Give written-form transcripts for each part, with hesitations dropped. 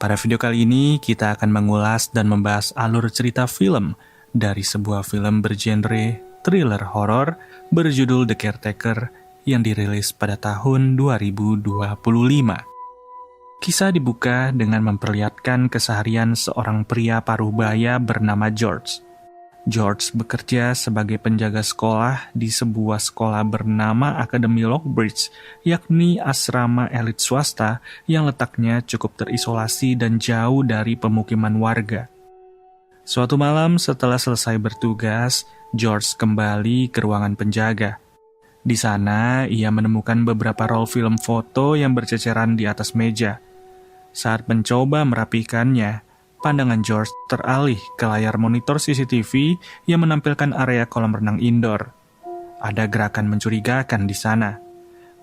Pada video kali ini, kita akan mengulas dan membahas alur cerita film dari sebuah film bergenre thriller horor berjudul The Caretaker yang dirilis pada tahun 2025. Kisah dibuka dengan memperlihatkan keseharian seorang pria paruhbaya bernama George. George bekerja sebagai penjaga sekolah di sebuah sekolah bernama Akademi Lockbridge, yakni asrama elit swasta yang letaknya cukup terisolasi dan jauh dari pemukiman warga. Suatu malam setelah selesai bertugas, George kembali ke ruangan penjaga. Di sana, ia menemukan beberapa roll film foto yang berceceran di atas meja. Saat mencoba merapikannya, pandangan George teralih ke layar monitor CCTV yang menampilkan area kolam renang indoor. Ada gerakan mencurigakan di sana.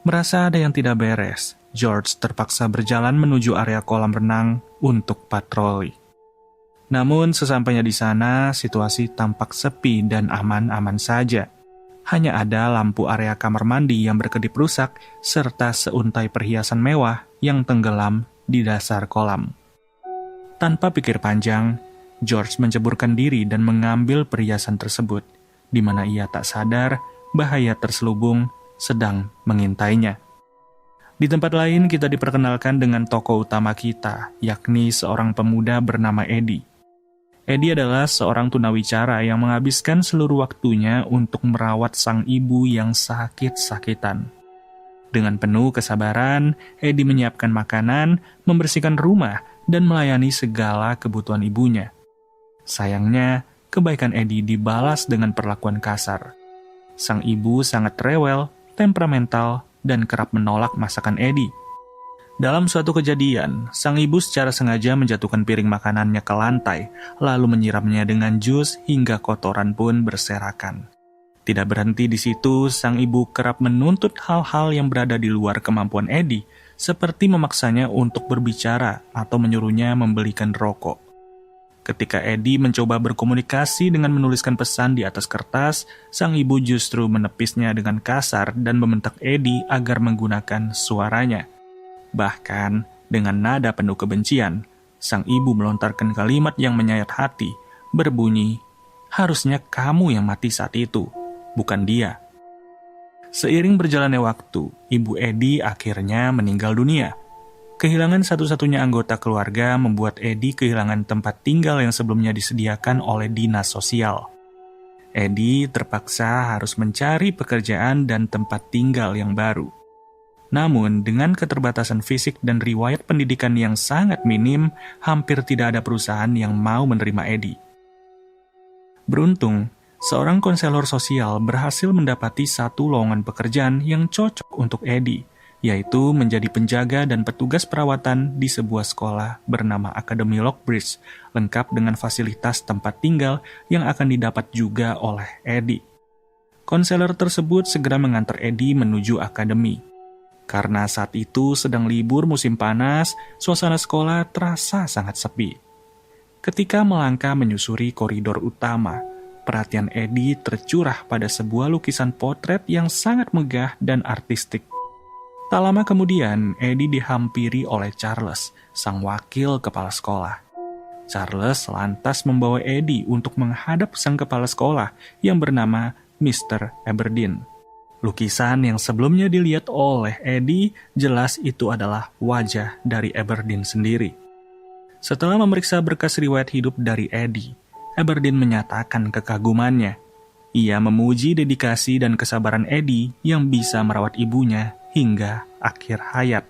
Merasa ada yang tidak beres, George terpaksa berjalan menuju area kolam renang untuk patroli. Namun sesampainya di sana, situasi tampak sepi dan aman-aman saja. Hanya ada lampu area kamar mandi yang berkedip rusak, serta seuntai perhiasan mewah yang tenggelam di dasar kolam. Tanpa pikir panjang, George menceburkan diri dan mengambil perhiasan tersebut, di mana ia tak sadar bahaya terselubung sedang mengintainya. Di tempat lain kita diperkenalkan dengan tokoh utama kita, yakni seorang pemuda bernama Eddie. Eddie adalah seorang tunawicara yang menghabiskan seluruh waktunya untuk merawat sang ibu yang sakit-sakitan. Dengan penuh kesabaran, Eddie menyiapkan makanan, membersihkan rumah, dan melayani segala kebutuhan ibunya. Sayangnya, kebaikan Eddie dibalas dengan perlakuan kasar. Sang ibu sangat rewel, temperamental, dan kerap menolak masakan Eddie. Dalam suatu kejadian, sang ibu secara sengaja menjatuhkan piring makanannya ke lantai, lalu menyiramnya dengan jus hingga kotoran pun berserakan. Tidak berhenti di situ, sang ibu kerap menuntut hal-hal yang berada di luar kemampuan Eddie, seperti memaksanya untuk berbicara atau menyuruhnya membelikan rokok. Ketika Eddie mencoba berkomunikasi dengan menuliskan pesan di atas kertas, sang ibu justru menepisnya dengan kasar dan membentak Eddie agar menggunakan suaranya. Bahkan, dengan nada penuh kebencian, sang ibu melontarkan kalimat yang menyayat hati, berbunyi, "Harusnya kamu yang mati saat itu, bukan dia." Seiring berjalannya waktu, ibu Eddie akhirnya meninggal dunia. Kehilangan satu-satunya anggota keluarga membuat Eddie kehilangan tempat tinggal yang sebelumnya disediakan oleh dinas sosial. Eddie terpaksa harus mencari pekerjaan dan tempat tinggal yang baru. Namun, dengan keterbatasan fisik dan riwayat pendidikan yang sangat minim, hampir tidak ada perusahaan yang mau menerima Eddie. Beruntung, seorang konselor sosial berhasil mendapati satu lowongan pekerjaan yang cocok untuk Eddie, yaitu menjadi penjaga dan petugas perawatan di sebuah sekolah bernama Akademi Lockbridge, lengkap dengan fasilitas tempat tinggal yang akan didapat juga oleh Eddie. Konselor tersebut segera mengantar Eddie menuju akademi. Karena saat itu sedang libur musim panas, suasana sekolah terasa sangat sepi. Ketika melangkah menyusuri koridor utama, perhatian Eddie tercurah pada sebuah lukisan potret yang sangat megah dan artistik. Tak lama kemudian, Eddie dihampiri oleh Charles, sang wakil kepala sekolah. Charles lantas membawa Eddie untuk menghadap sang kepala sekolah yang bernama Mr. Aberdeen. Lukisan yang sebelumnya dilihat oleh Eddie, jelas itu adalah wajah dari Aberdeen sendiri. Setelah memeriksa berkas riwayat hidup dari Eddie, Aberdeen menyatakan kekagumannya. Ia memuji dedikasi dan kesabaran Eddie yang bisa merawat ibunya hingga akhir hayat.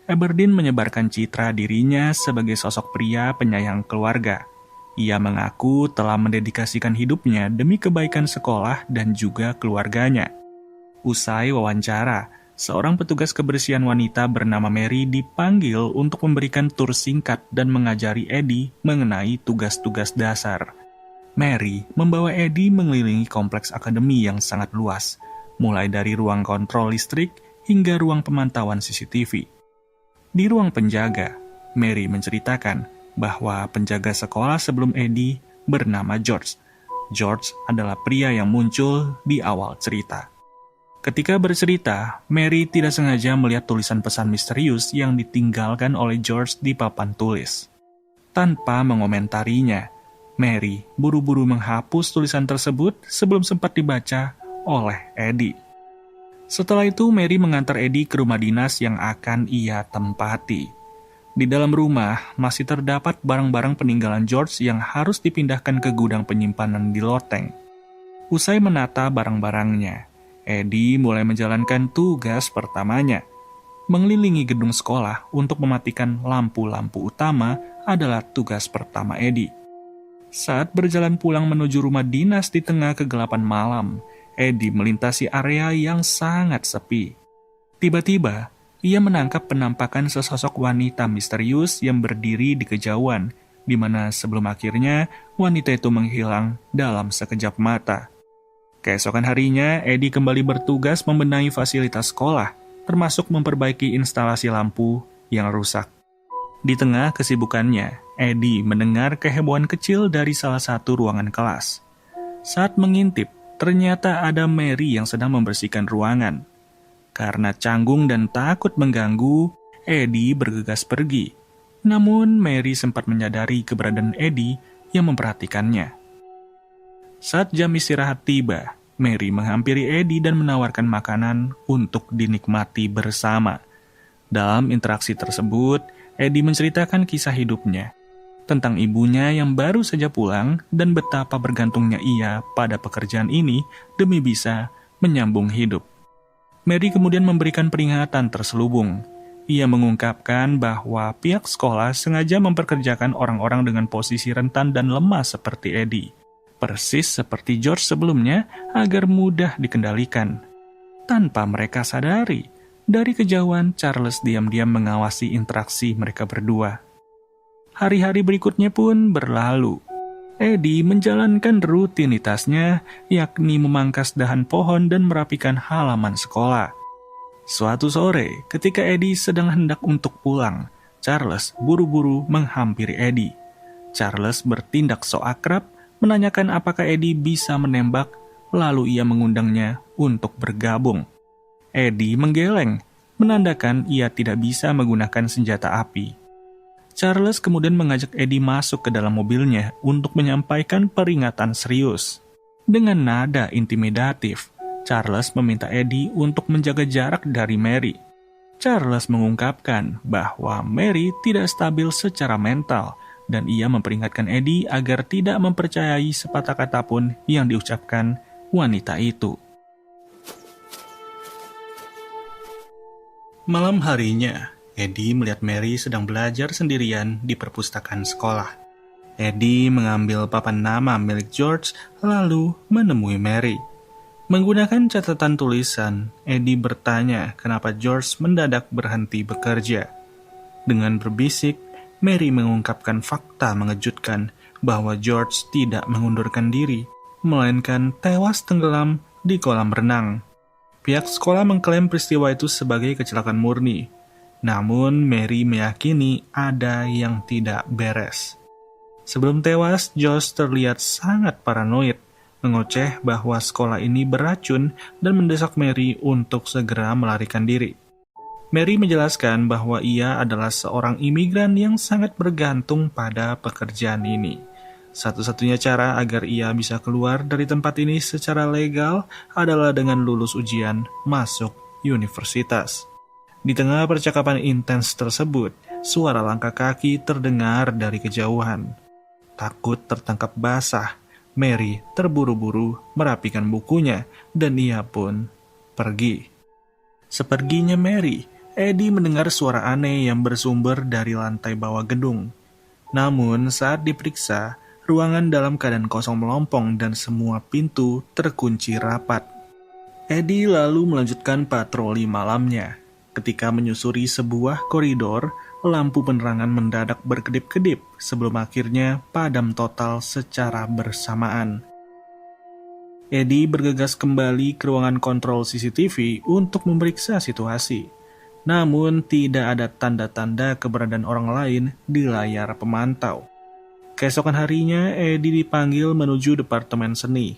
Aberdeen menyebarkan citra dirinya sebagai sosok pria penyayang keluarga. Ia mengaku telah mendedikasikan hidupnya demi kebaikan sekolah dan juga keluarganya. Usai wawancara, seorang petugas kebersihan wanita bernama Mary dipanggil untuk memberikan tur singkat dan mengajari Eddie mengenai tugas-tugas dasar. Mary membawa Eddie mengelilingi kompleks akademi yang sangat luas, mulai dari ruang kontrol listrik hingga ruang pemantauan CCTV. Di ruang penjaga, Mary menceritakan bahwa penjaga sekolah sebelum Eddie bernama George. George adalah pria yang muncul di awal cerita. Ketika bercerita, Mary tidak sengaja melihat tulisan pesan misterius yang ditinggalkan oleh George di papan tulis. Tanpa mengomentarinya, Mary buru-buru menghapus tulisan tersebut sebelum sempat dibaca oleh Eddie. Setelah itu, Mary mengantar Eddie ke rumah dinas yang akan ia tempati. Di dalam rumah, masih terdapat barang-barang peninggalan George yang harus dipindahkan ke gudang penyimpanan di loteng. Usai menata barang-barangnya, Eddie mulai menjalankan tugas pertamanya. Mengelilingi gedung sekolah untuk mematikan lampu-lampu utama adalah tugas pertama Eddie. Saat berjalan pulang menuju rumah dinas di tengah kegelapan malam, Eddie melintasi area yang sangat sepi. Tiba-tiba, ia menangkap penampakan sesosok wanita misterius yang berdiri di kejauhan, di mana sebelum akhirnya wanita itu menghilang dalam sekejap mata. Keesokan harinya, Eddie kembali bertugas membenahi fasilitas sekolah, termasuk memperbaiki instalasi lampu yang rusak. Di tengah kesibukannya, Eddie mendengar kehebohan kecil dari salah satu ruangan kelas. Saat mengintip, ternyata ada Mary yang sedang membersihkan ruangan. Karena canggung dan takut mengganggu, Eddie bergegas pergi. Namun, Mary sempat menyadari keberadaan Eddie yang memperhatikannya. Saat jam istirahat tiba, Mary menghampiri Eddie dan menawarkan makanan untuk dinikmati bersama. Dalam interaksi tersebut, Eddie menceritakan kisah hidupnya tentang ibunya yang baru saja pulang dan betapa bergantungnya ia pada pekerjaan ini demi bisa menyambung hidup. Mary kemudian memberikan peringatan terselubung. Ia mengungkapkan bahwa pihak sekolah sengaja memperkerjakan orang-orang dengan posisi rentan dan lemah seperti Eddie, persis seperti George sebelumnya, agar mudah dikendalikan. Tanpa mereka sadari, dari kejauhan Charles diam-diam mengawasi interaksi mereka berdua. Hari-hari berikutnya pun berlalu. Eddie menjalankan rutinitasnya, yakni memangkas dahan pohon dan merapikan halaman sekolah. Suatu sore, ketika Eddie sedang hendak untuk pulang, Charles buru-buru menghampiri Eddie. Charles bertindak sok akrab, menanyakan apakah Eddie bisa menembak, lalu ia mengundangnya untuk bergabung. Eddie menggeleng, menandakan ia tidak bisa menggunakan senjata api. Charles kemudian mengajak Eddie masuk ke dalam mobilnya untuk menyampaikan peringatan serius. Dengan nada intimidatif, Charles meminta Eddie untuk menjaga jarak dari Mary. Charles mengungkapkan bahwa Mary tidak stabil secara mental, dan ia memperingatkan Eddie agar tidak mempercayai sepatah kata pun yang diucapkan wanita itu. Malam harinya, Eddie melihat Mary sedang belajar sendirian di perpustakaan sekolah. Eddie mengambil papan nama milik George lalu menemui Mary. Menggunakan catatan tulisan, Eddie bertanya kenapa George mendadak berhenti bekerja. Dengan berbisik, Mary mengungkapkan fakta mengejutkan bahwa George tidak mengundurkan diri, melainkan tewas tenggelam di kolam renang. Pihak sekolah mengklaim peristiwa itu sebagai kecelakaan murni. Namun, Mary meyakini ada yang tidak beres. Sebelum tewas, George terlihat sangat paranoid, mengoceh bahwa sekolah ini beracun dan mendesak Mary untuk segera melarikan diri. Mary menjelaskan bahwa ia adalah seorang imigran yang sangat bergantung pada pekerjaan ini. Satu-satunya cara agar ia bisa keluar dari tempat ini secara legal adalah dengan lulus ujian masuk universitas. Di tengah percakapan intens tersebut, suara langkah kaki terdengar dari kejauhan. Takut tertangkap basah, Mary terburu-buru merapikan bukunya dan ia pun pergi. Seperginya Mary, Eddie mendengar suara aneh yang bersumber dari lantai bawah gedung. Namun saat diperiksa, ruangan dalam keadaan kosong melompong dan semua pintu terkunci rapat. Eddie lalu melanjutkan patroli malamnya. Ketika menyusuri sebuah koridor, lampu penerangan mendadak berkedip-kedip sebelum akhirnya padam total secara bersamaan. Eddie bergegas kembali ke ruangan kontrol CCTV untuk memeriksa situasi. Namun tidak ada tanda-tanda keberadaan orang lain di layar pemantau. Keesokan harinya, Eddie dipanggil menuju departemen seni.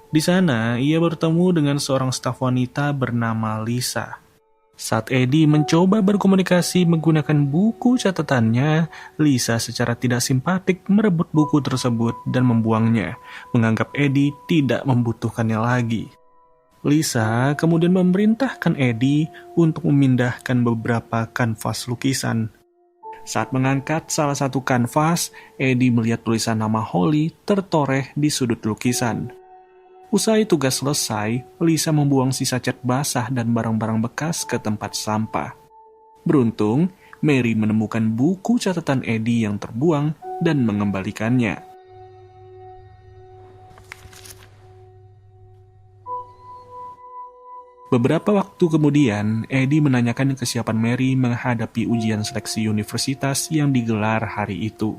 Di sana, ia bertemu dengan seorang staf wanita bernama Lisa. Saat Eddie mencoba berkomunikasi menggunakan buku catatannya, Lisa secara tidak simpatik merebut buku tersebut dan membuangnya, menganggap Eddie tidak membutuhkannya lagi. Lisa kemudian memerintahkan Eddie untuk memindahkan beberapa kanvas lukisan. Saat mengangkat salah satu kanvas, Eddie melihat tulisan nama Holly tertoreh di sudut lukisan. Usai tugas selesai, Lisa membuang sisa cat basah dan barang-barang bekas ke tempat sampah. Beruntung, Mary menemukan buku catatan Eddie yang terbuang dan mengembalikannya. Beberapa waktu kemudian, Eddie menanyakan kesiapan Mary menghadapi ujian seleksi universitas yang digelar hari itu.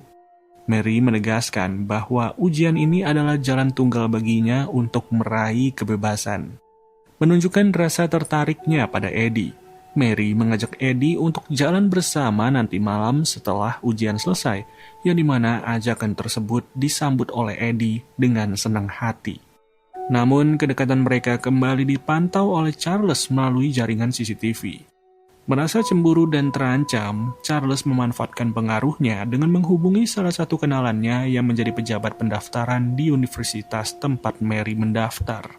Mary menegaskan bahwa ujian ini adalah jalan tunggal baginya untuk meraih kebebasan. Menunjukkan rasa tertariknya pada Eddie, Mary mengajak Eddie untuk jalan bersama nanti malam setelah ujian selesai, yang dimana ajakan tersebut disambut oleh Eddie dengan senang hati. Namun, kedekatan mereka kembali dipantau oleh Charles melalui jaringan CCTV. Merasa cemburu dan terancam, Charles memanfaatkan pengaruhnya dengan menghubungi salah satu kenalannya yang menjadi pejabat pendaftaran di universitas tempat Mary mendaftar.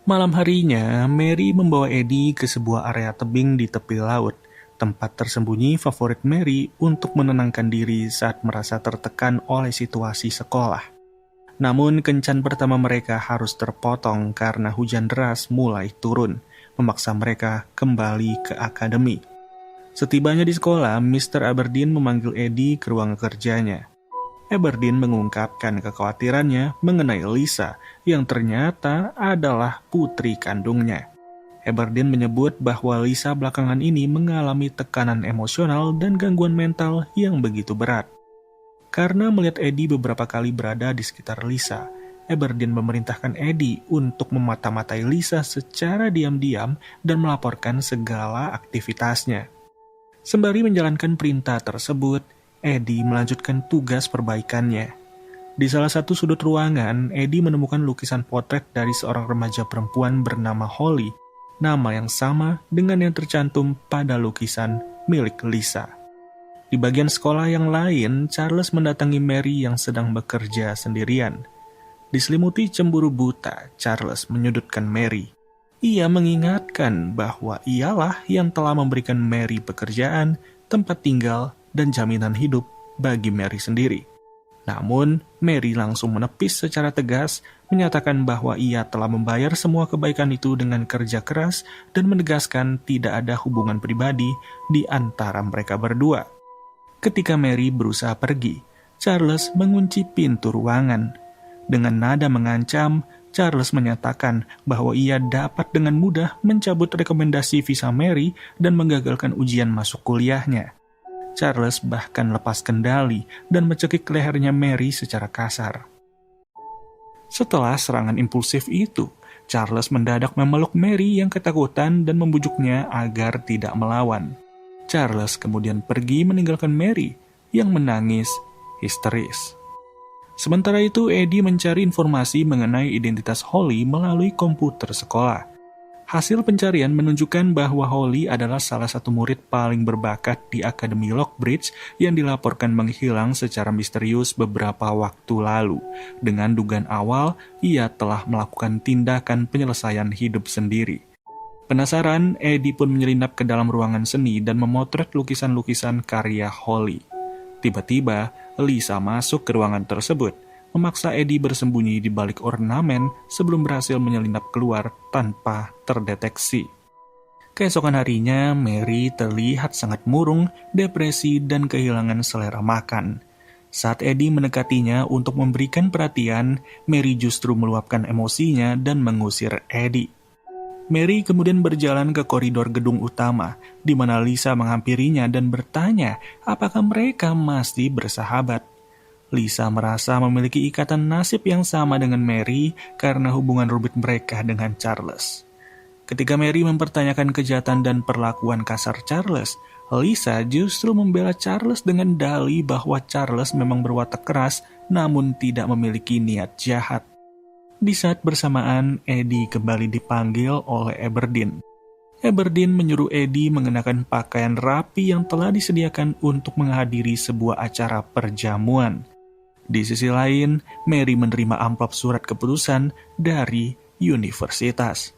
Malam harinya, Mary membawa Eddie ke sebuah area tebing di tepi laut, tempat tersembunyi favorit Mary untuk menenangkan diri saat merasa tertekan oleh situasi sekolah. Namun, kencan pertama mereka harus terpotong karena hujan deras mulai turun, memaksa mereka kembali ke akademi. Setibanya di sekolah, Mr. Aberdeen memanggil Eddie ke ruang kerjanya. Aberdeen mengungkapkan kekhawatirannya mengenai Lisa yang ternyata adalah putri kandungnya. Aberdeen menyebut bahwa Lisa belakangan ini mengalami tekanan emosional dan gangguan mental yang begitu berat. Karena melihat Eddie beberapa kali berada di sekitar Lisa, Aberdeen memerintahkan Eddie untuk memata-matai Lisa secara diam-diam dan melaporkan segala aktivitasnya. Sembari menjalankan perintah tersebut, Eddie melanjutkan tugas perbaikannya. Di salah satu sudut ruangan, Eddie menemukan lukisan potret dari seorang remaja perempuan bernama Holly, nama yang sama dengan yang tercantum pada lukisan milik Lisa. Di bagian sekolah yang lain, Charles mendatangi Mary yang sedang bekerja sendirian. Diselimuti cemburu buta, Charles menyudutkan Mary. Ia mengingatkan bahwa ialah yang telah memberikan Mary pekerjaan, tempat tinggal, dan jaminan hidup bagi Mary sendiri. Namun, Mary langsung menepis secara tegas, menyatakan bahwa ia telah membayar semua kebaikan itu dengan kerja keras dan menegaskan tidak ada hubungan pribadi di antara mereka berdua. Ketika Mary berusaha pergi, Charles mengunci pintu ruangan. Dengan nada mengancam, Charles menyatakan bahwa ia dapat dengan mudah mencabut rekomendasi visa Mary dan menggagalkan ujian masuk kuliahnya. Charles bahkan lepas kendali dan mencekik lehernya Mary secara kasar. Setelah serangan impulsif itu, Charles mendadak memeluk Mary yang ketakutan dan membujuknya agar tidak melawan. Charles kemudian pergi meninggalkan Mary yang menangis histeris. Sementara itu, Eddie mencari informasi mengenai identitas Holly melalui komputer sekolah. Hasil pencarian menunjukkan bahwa Holly adalah salah satu murid paling berbakat di Akademi Lockbridge yang dilaporkan menghilang secara misterius beberapa waktu lalu. Dengan dugaan awal, ia telah melakukan tindakan penyelesaian hidup sendiri. Penasaran, Eddie pun menyelinap ke dalam ruangan seni dan memotret lukisan-lukisan karya Holly. Tiba-tiba, Lisa masuk ke ruangan tersebut, memaksa Eddie bersembunyi di balik ornamen sebelum berhasil menyelinap keluar tanpa terdeteksi. Keesokan harinya, Mary terlihat sangat murung, depresi, dan kehilangan selera makan. Saat Eddie mendekatinya untuk memberikan perhatian, Mary justru meluapkan emosinya dan mengusir Eddie. Mary kemudian berjalan ke koridor gedung utama, di mana Lisa menghampirinya dan bertanya apakah mereka masih bersahabat. Lisa merasa memiliki ikatan nasib yang sama dengan Mary karena hubungan rumit mereka dengan Charles. Ketika Mary mempertanyakan kejahatan dan perlakuan kasar Charles, Lisa justru membela Charles dengan dalih bahwa Charles memang berwatak keras namun tidak memiliki niat jahat. Di saat bersamaan, Eddie kembali dipanggil oleh Aberdeen. Aberdeen menyuruh Eddie mengenakan pakaian rapi yang telah disediakan untuk menghadiri sebuah acara perjamuan. Di sisi lain, Mary menerima amplop surat keputusan dari universitas.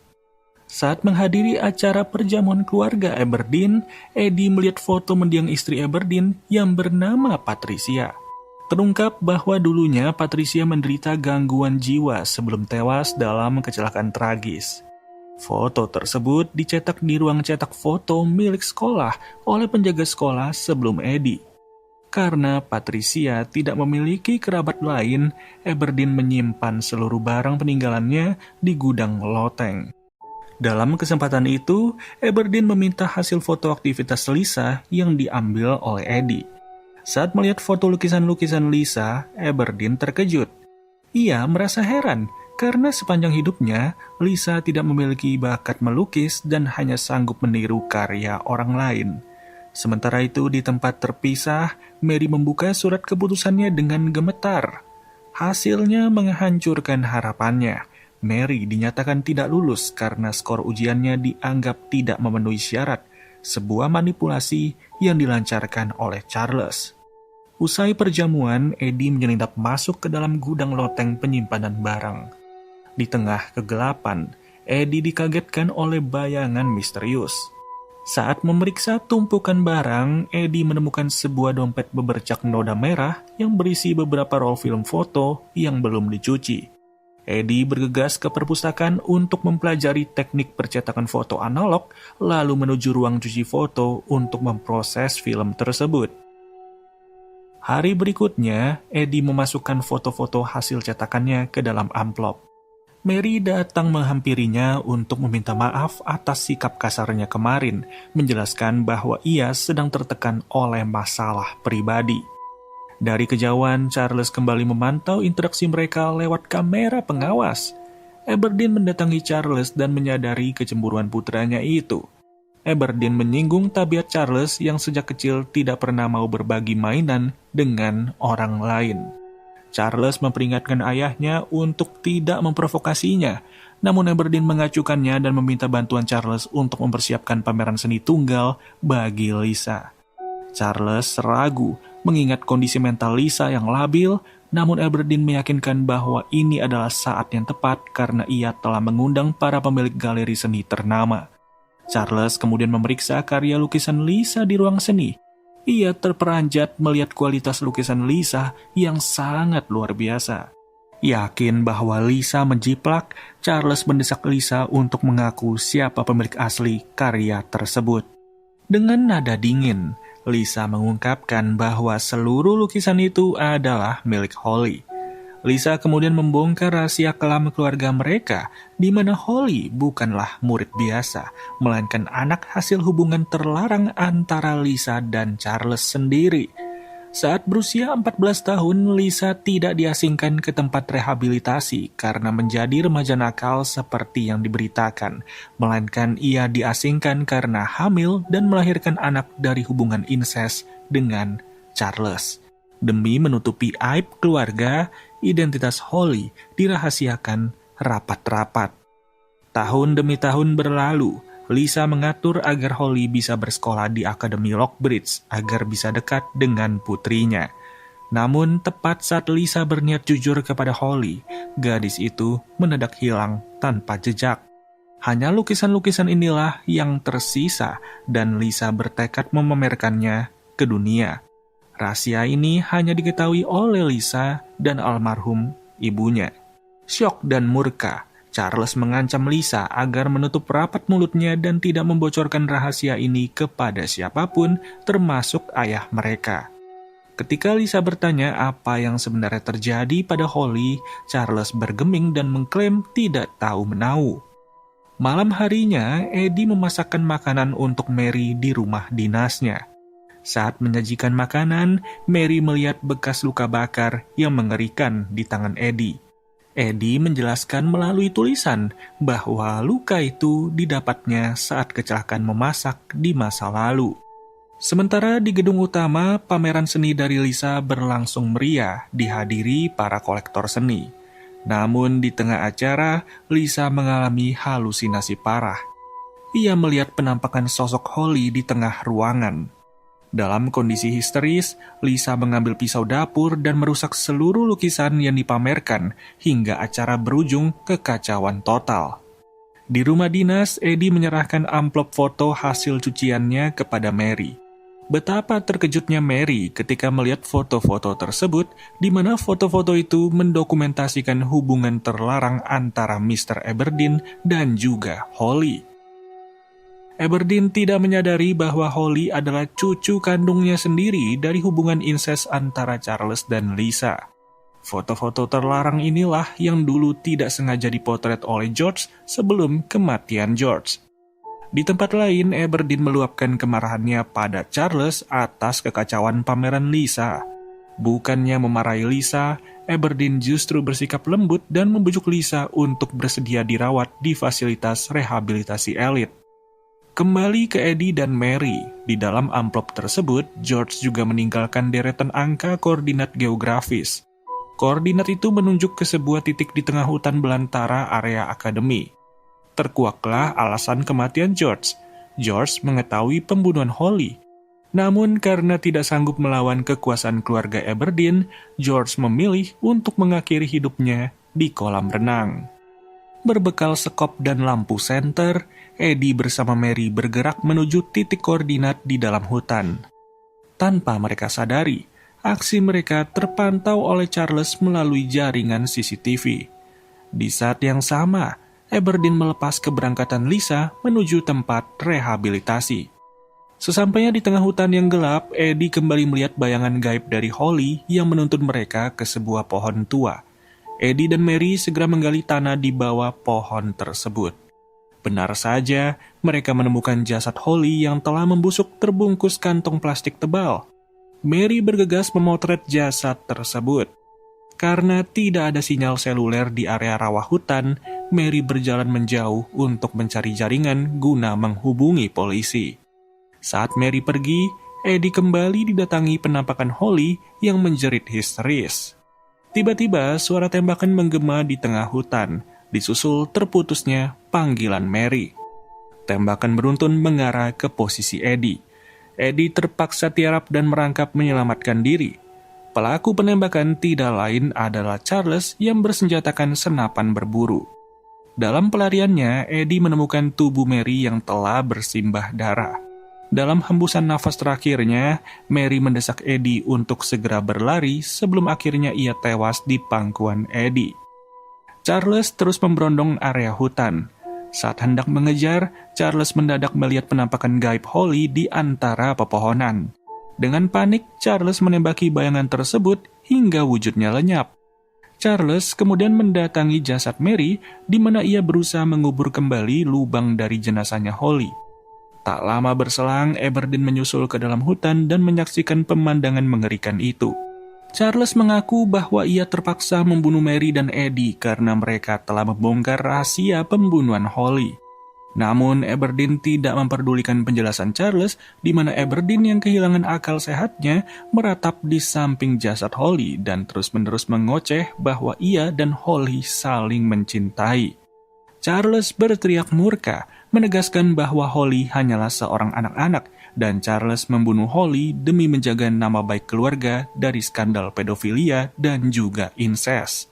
Saat menghadiri acara perjamuan keluarga Aberdeen, Eddie melihat foto mendiang istri Aberdeen yang bernama Patricia. Terungkap bahwa dulunya Patricia menderita gangguan jiwa sebelum tewas dalam kecelakaan tragis. Foto tersebut dicetak di ruang cetak foto milik sekolah oleh penjaga sekolah sebelum Eddie. Karena Patricia tidak memiliki kerabat lain, Aberdeen menyimpan seluruh barang peninggalannya di gudang loteng. Dalam kesempatan itu, Aberdeen meminta hasil foto aktivitas Lisa yang diambil oleh Eddie. Saat melihat foto lukisan-lukisan Lisa, Aberdeen terkejut. Ia merasa heran karena sepanjang hidupnya, Lisa tidak memiliki bakat melukis dan hanya sanggup meniru karya orang lain. Sementara itu, di tempat terpisah, Mary membuka surat keputusannya dengan gemetar. Hasilnya menghancurkan harapannya. Mary dinyatakan tidak lulus karena skor ujiannya dianggap tidak memenuhi syarat, sebuah manipulasi yang dilancarkan oleh Charles. Usai perjamuan, Eddie menyelinap masuk ke dalam gudang loteng penyimpanan barang. Di tengah kegelapan, Eddie dikagetkan oleh bayangan misterius. Saat memeriksa tumpukan barang, Eddie menemukan sebuah dompet bebercak noda merah yang berisi beberapa roll film foto yang belum dicuci. Eddie bergegas ke perpustakaan untuk mempelajari teknik percetakan foto analog, lalu menuju ruang cuci foto untuk memproses film tersebut. Hari berikutnya, Eddie memasukkan foto-foto hasil cetakannya ke dalam amplop. Mary datang menghampirinya untuk meminta maaf atas sikap kasarnya kemarin, menjelaskan bahwa ia sedang tertekan oleh masalah pribadi. Dari kejauhan, Charles kembali memantau interaksi mereka lewat kamera pengawas. Aberdeen mendatangi Charles dan menyadari kecemburuan putranya itu. Aberdeen menyinggung tabiat Charles yang sejak kecil tidak pernah mau berbagi mainan dengan orang lain. Charles memperingatkan ayahnya untuk tidak memprovokasinya, namun Aberdeen mengacukannya dan meminta bantuan Charles untuk mempersiapkan pameran seni tunggal bagi Lisa. Charles ragu mengingat kondisi mental Lisa yang labil, namun Aberdeen meyakinkan bahwa ini adalah saat yang tepat karena ia telah mengundang para pemilik galeri seni ternama. Charles kemudian memeriksa karya lukisan Lisa di ruang seni. Ia terperanjat melihat kualitas lukisan Lisa yang sangat luar biasa. Yakin bahwa Lisa menjiplak, Charles mendesak Lisa untuk mengaku siapa pemilik asli karya tersebut. Dengan nada dingin, Lisa mengungkapkan bahwa seluruh lukisan itu adalah milik Holly. Lisa kemudian membongkar rahasia kelam keluarga mereka, di mana Holly bukanlah murid biasa, melainkan anak hasil hubungan terlarang antara Lisa dan Charles sendiri. Saat berusia 14 tahun, Lisa tidak diasingkan ke tempat rehabilitasi karena menjadi remaja nakal seperti yang diberitakan, melainkan ia diasingkan karena hamil dan melahirkan anak dari hubungan incest dengan Charles. Demi menutupi aib keluarga, identitas Holly dirahasiakan rapat-rapat. Tahun demi tahun berlalu, Lisa mengatur agar Holly bisa bersekolah di Akademi Lockbridge agar bisa dekat dengan putrinya. Namun tepat saat Lisa berniat jujur kepada Holly, gadis itu mendadak hilang tanpa jejak. Hanya lukisan-lukisan inilah yang tersisa dan Lisa bertekad memamerkannya ke dunia. Rahasia ini hanya diketahui oleh Lisa dan almarhum ibunya. Syok dan murka, Charles mengancam Lisa agar menutup rapat mulutnya dan tidak membocorkan rahasia ini kepada siapapun, termasuk ayah mereka. Ketika Lisa bertanya apa yang sebenarnya terjadi pada Holly, Charles bergeming dan mengklaim tidak tahu menahu. Malam harinya, Eddie memasakkan makanan untuk Mary di rumah dinasnya. Saat menyajikan makanan, Mary melihat bekas luka bakar yang mengerikan di tangan Eddie. Eddie menjelaskan melalui tulisan bahwa luka itu didapatnya saat kecelakaan memasak di masa lalu. Sementara di gedung utama, pameran seni dari Lisa berlangsung meriah dihadiri para kolektor seni. Namun di tengah acara, Lisa mengalami halusinasi parah. Ia melihat penampakan sosok Holly di tengah ruangan. Dalam kondisi histeris, Lisa mengambil pisau dapur dan merusak seluruh lukisan yang dipamerkan hingga acara berujung kekacauan total. Di rumah dinas, Eddie menyerahkan amplop foto hasil cuciannya kepada Mary. Betapa terkejutnya Mary ketika melihat foto-foto tersebut, di mana foto-foto itu mendokumentasikan hubungan terlarang antara Mr. Aberdeen dan juga Holly. Aberdeen tidak menyadari bahwa Holly adalah cucu kandungnya sendiri dari hubungan insest antara Charles dan Lisa. Foto-foto terlarang inilah yang dulu tidak sengaja dipotret oleh George sebelum kematian George. Di tempat lain, Aberdeen meluapkan kemarahannya pada Charles atas kekacauan pameran Lisa. Bukannya memarahi Lisa, Aberdeen justru bersikap lembut dan membujuk Lisa untuk bersedia dirawat di fasilitas rehabilitasi elit. Kembali ke Eddie dan Mary, di dalam amplop tersebut, George juga meninggalkan deretan angka koordinat geografis. Koordinat itu menunjuk ke sebuah titik di tengah hutan belantara area akademi. Terkuaklah alasan kematian George. George mengetahui pembunuhan Holly. Namun karena tidak sanggup melawan kekuasaan keluarga Aberdeen, George memilih untuk mengakhiri hidupnya di kolam renang. Berbekal sekop dan lampu senter, Eddie bersama Mary bergerak menuju titik koordinat di dalam hutan. Tanpa mereka sadari, aksi mereka terpantau oleh Charles melalui jaringan CCTV. Di saat yang sama, Aberdeen melepas keberangkatan Lisa menuju tempat rehabilitasi. Sesampainya di tengah hutan yang gelap, Eddie kembali melihat bayangan gaib dari Holly yang menuntun mereka ke sebuah pohon tua. Eddie dan Mary segera menggali tanah di bawah pohon tersebut. Benar saja, mereka menemukan jasad Holly yang telah membusuk terbungkus kantong plastik tebal. Mary bergegas memotret jasad tersebut. Karena tidak ada sinyal seluler di area rawa hutan, Mary berjalan menjauh untuk mencari jaringan guna menghubungi polisi. Saat Mary pergi, Eddie kembali didatangi penampakan Holly yang menjerit histeris. Tiba-tiba suara tembakan menggema di tengah hutan, disusul terputusnya panggilan Mary. Tembakan beruntun mengarah ke posisi Eddie. Eddie terpaksa tiarap dan merangkap menyelamatkan diri. Pelaku penembakan tidak lain adalah Charles yang bersenjatakan senapan berburu. Dalam pelariannya, Eddie menemukan tubuh Mary yang telah bersimbah darah. Dalam hembusan nafas terakhirnya, Mary mendesak Eddie untuk segera berlari sebelum akhirnya ia tewas di pangkuan Eddie. Charles terus memberondong area hutan. Saat hendak mengejar, Charles mendadak melihat penampakan gaib Holly di antara pepohonan. Dengan panik, Charles menembaki bayangan tersebut hingga wujudnya lenyap. Charles kemudian mendatangi jasad Mary, di mana ia berusaha mengubur kembali lubang dari jenazahnya Holly. Tak lama berselang, Aberdeen menyusul ke dalam hutan dan menyaksikan pemandangan mengerikan itu. Charles mengaku bahwa ia terpaksa membunuh Mary dan Eddie karena mereka telah membongkar rahasia pembunuhan Holly. Namun, Aberdeen tidak memperdulikan penjelasan Charles, di mana Aberdeen yang kehilangan akal sehatnya meratap di samping jasad Holly dan terus-menerus mengoceh bahwa ia dan Holly saling mencintai. Charles berteriak murka, menegaskan bahwa Holly hanyalah seorang anak-anak, dan Charles membunuh Holly demi menjaga nama baik keluarga dari skandal pedofilia dan juga insest.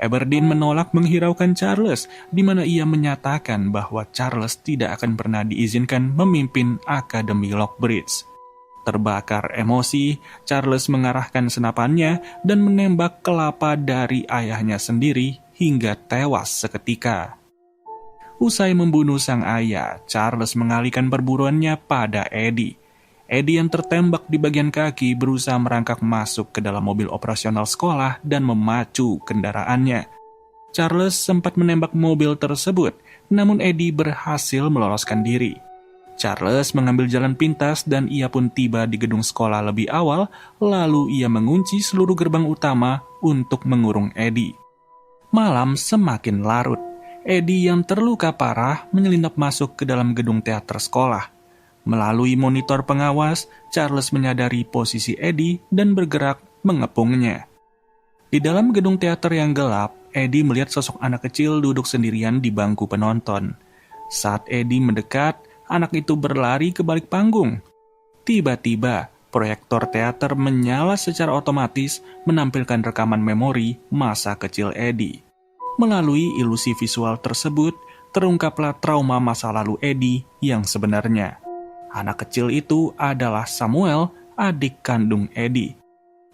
Aberdeen menolak menghiraukan Charles, di mana ia menyatakan bahwa Charles tidak akan pernah diizinkan memimpin Akademi Lockbridge. Terbakar emosi, Charles mengarahkan senapannya dan menembak kelapa dari ayahnya sendiri hingga tewas seketika. Usai membunuh sang ayah, Charles mengalihkan perburuannya pada Eddie. Eddie yang tertembak di bagian kaki berusaha merangkak masuk ke dalam mobil operasional sekolah dan memacu kendaraannya. Charles sempat menembak mobil tersebut, namun Eddie berhasil meloloskan diri. Charles mengambil jalan pintas dan ia pun tiba di gedung sekolah lebih awal, lalu ia mengunci seluruh gerbang utama untuk mengurung Eddie. Malam semakin larut. Eddie yang terluka parah menyelinap masuk ke dalam gedung teater sekolah. Melalui monitor pengawas, Charles menyadari posisi Eddie dan bergerak mengepungnya. Di dalam gedung teater yang gelap, Eddie melihat sosok anak kecil duduk sendirian di bangku penonton. Saat Eddie mendekat, anak itu berlari ke balik panggung. Tiba-tiba, proyektor teater menyala secara otomatis menampilkan rekaman memori masa kecil Eddie. Melalui ilusi visual tersebut, terungkaplah trauma masa lalu Eddie yang sebenarnya. Anak kecil itu adalah Samuel, adik kandung Eddie.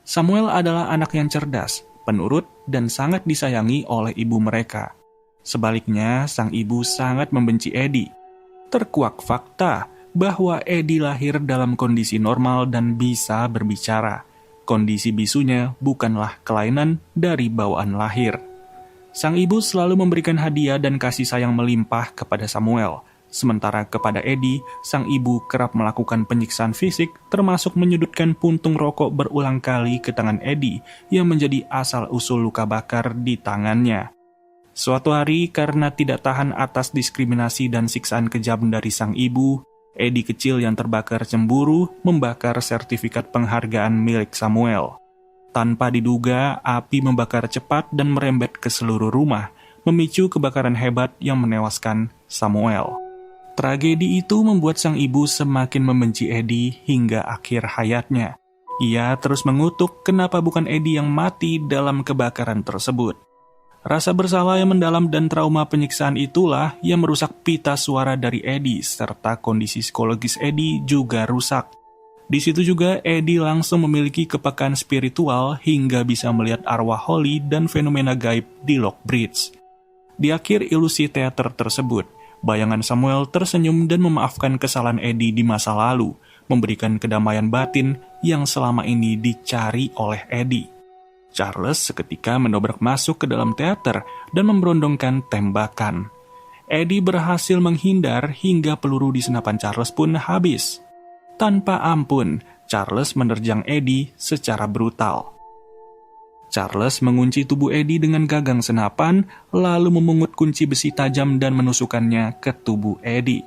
Samuel adalah anak yang cerdas, penurut, dan sangat disayangi oleh ibu mereka. Sebaliknya, sang ibu sangat membenci Eddie. Terkuak fakta bahwa Eddie lahir dalam kondisi normal dan bisa berbicara. Kondisi bisunya bukanlah kelainan dari bawaan lahir. Sang ibu selalu memberikan hadiah dan kasih sayang melimpah kepada Samuel. Sementara kepada Eddie, sang ibu kerap melakukan penyiksaan fisik, termasuk menyudutkan puntung rokok berulang kali ke tangan Eddie yang menjadi asal-usul luka bakar di tangannya. Suatu hari, karena tidak tahan atas diskriminasi dan siksaan kejam dari sang ibu, Eddie kecil yang terbakar cemburu membakar sertifikat penghargaan milik Samuel. Tanpa diduga, api membakar cepat dan merembet ke seluruh rumah, memicu kebakaran hebat yang menewaskan Samuel. Tragedi itu membuat sang ibu semakin membenci Eddie hingga akhir hayatnya. Ia terus mengutuk kenapa bukan Eddie yang mati dalam kebakaran tersebut. Rasa bersalah yang mendalam dan trauma penyiksaan itulah yang merusak pita suara dari Eddie, serta kondisi psikologis Eddie juga rusak. Di situ juga Eddie langsung memiliki kepekaan spiritual hingga bisa melihat arwah Holly dan fenomena gaib di Lock Bridge. Di akhir ilusi teater tersebut, bayangan Samuel tersenyum dan memaafkan kesalahan Eddie di masa lalu, memberikan kedamaian batin yang selama ini dicari oleh Eddie. Charles seketika mendobrak masuk ke dalam teater dan memberondongkan tembakan. Eddie berhasil menghindar hingga peluru di senapan Charles pun habis. Tanpa ampun, Charles menerjang Eddie secara brutal. Charles mengunci tubuh Eddie dengan gagang senapan, lalu memungut kunci besi tajam dan menusukkannya ke tubuh Eddie.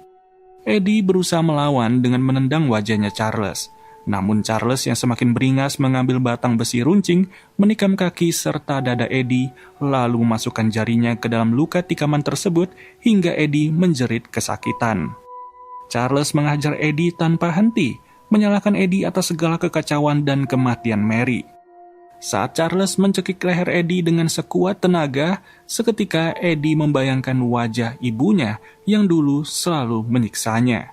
Eddie berusaha melawan dengan menendang wajahnya Charles. Namun Charles yang semakin beringas mengambil batang besi runcing, menikam kaki serta dada Eddie, lalu memasukkan jarinya ke dalam luka tikaman tersebut hingga Eddie menjerit kesakitan. Charles menghajar Eddie tanpa henti, menyalahkan Eddie atas segala kekacauan dan kematian Mary. Saat Charles mencekik leher Eddie dengan sekuat tenaga, seketika Eddie membayangkan wajah ibunya yang dulu selalu menyiksanya.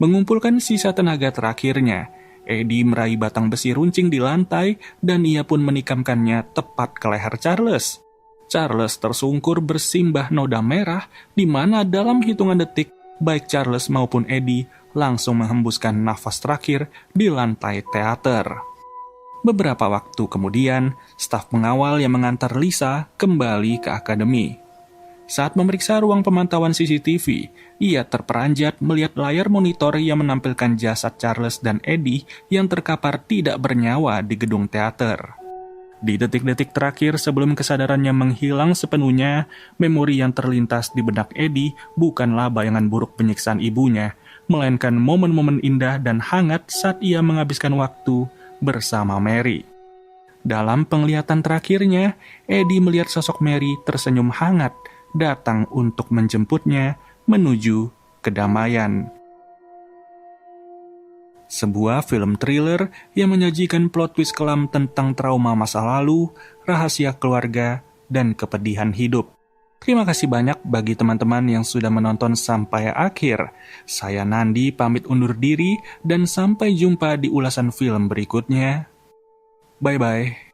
Mengumpulkan sisa tenaga terakhirnya, Eddie meraih batang besi runcing di lantai dan ia pun menikamkannya tepat ke leher Charles. Charles tersungkur bersimbah noda merah di mana dalam hitungan detik, baik Charles maupun Eddie langsung menghembuskan nafas terakhir di lantai teater. Beberapa waktu kemudian, staf pengawal yang mengantar Lisa kembali ke akademi. Saat memeriksa ruang pemantauan CCTV, ia terperanjat melihat layar monitor yang menampilkan jasad Charles dan Eddie yang terkapar tidak bernyawa di gedung teater. Di detik-detik terakhir sebelum kesadarannya menghilang sepenuhnya, memori yang terlintas di benak Eddie bukanlah bayangan buruk penyiksaan ibunya, melainkan momen-momen indah dan hangat saat ia menghabiskan waktu bersama Mary. Dalam penglihatan terakhirnya, Eddie melihat sosok Mary tersenyum hangat, datang untuk menjemputnya menuju kedamaian. Sebuah film thriller yang menyajikan plot twist kelam tentang trauma masa lalu, rahasia keluarga, dan kepedihan hidup. Terima kasih banyak bagi teman-teman yang sudah menonton sampai akhir. Saya Nandi pamit undur diri dan sampai jumpa di ulasan film berikutnya. Bye-bye.